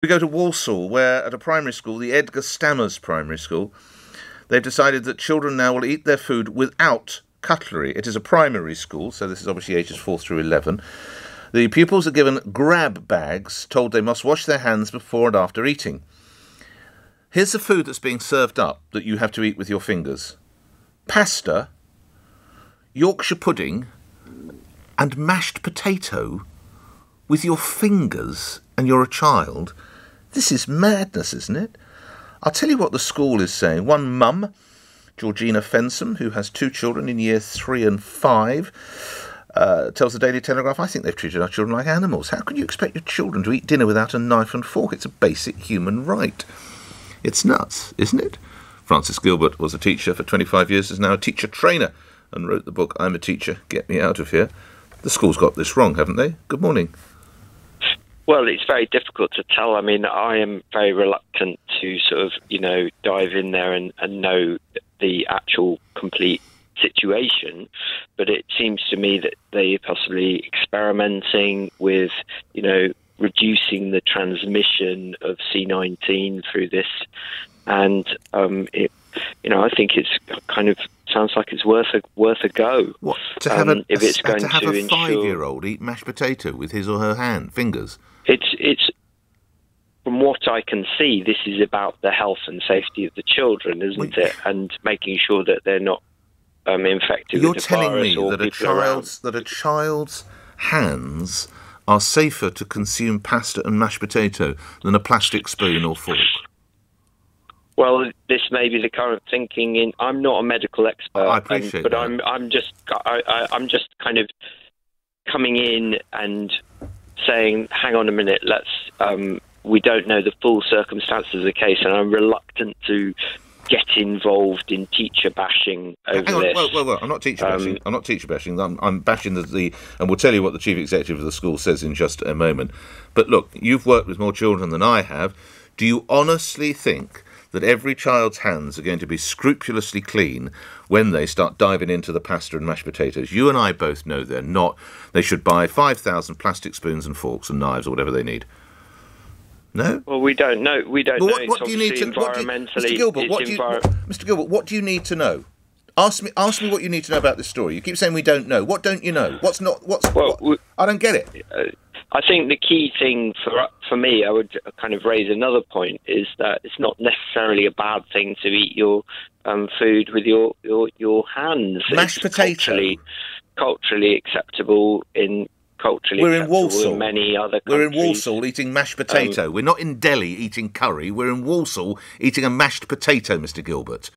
We go to Walsall, where at a primary school, the Edgar Stammers Primary School, they've decided that children now will eat their food without cutlery. It is a primary school, so this is obviously ages 4 through 11. The pupils are given grab bags, told they must wash their hands before and after eating. Here's the food that's being served up that you have to eat with your fingers. Pasta, Yorkshire pudding, and mashed potato with your fingers, and you're a child. This is madness, isn't it? I'll tell you what the school is saying. One mum, Georgina Fensome, who has 2 children in year 3 and 5, tells the Daily Telegraph, I think they've treated our children like animals. How can you expect your children to eat dinner without a knife and fork? It's a basic human right. It's nuts, isn't it? Francis Gilbert was a teacher for 25 years, is now a teacher trainer, and wrote the book, I'm a Teacher, Get Me Out of Here. The school's got this wrong, haven't they? Good morning. Well, it's very difficult to tell. I mean, I am very reluctant to sort of, dive in there and know the actual complete situation. But it seems to me that they're possibly experimenting with, reducing the transmission of C19 through this. And, I think it's kind of sounds like it's worth a go. What, to have a 5-year-old eat mashed potato with his or her fingers? It's from what I can see, this is about the health and safety of the children, isn't it? And making sure that they're not infected with the virus. You're telling me that a child's hands are safer to consume pasta and mashed potato than a plastic spoon or fork? Well, this may be the current thinking. I'm not a medical expert, I appreciate but that. I'm just kind of coming in and saying, hang on a minute, we don't know the full circumstances of the case, and I'm reluctant to get involved in teacher bashing over this. Well, I'm not teacher bashing. I'm not teacher bashing. I'm bashing the, and we'll tell you what the chief executive of the school says in just a moment. But look, you've worked with more children than I have. Do you honestly think that every child's hands are going to be scrupulously clean when they start diving into the pasta and mashed potatoes? You and I both know they're not. They should buy 5,000 plastic spoons and forks and knives or whatever they need. No? Well, we don't know. What do you need to know? Mr. Gilbert, what do you need to know? Ask me what you need to know about this story. You keep saying we don't know. What don't you know? I don't get it. I think the key thing for me, I would kind of raise another point, is that it's not necessarily a bad thing to eat your food with your hands. Mashed potato. Culturally acceptable in Walsall. In many other countries. We're in Walsall eating mashed potato. We're not in Delhi eating curry. We're in Walsall eating a mashed potato, Mr. Gilbert.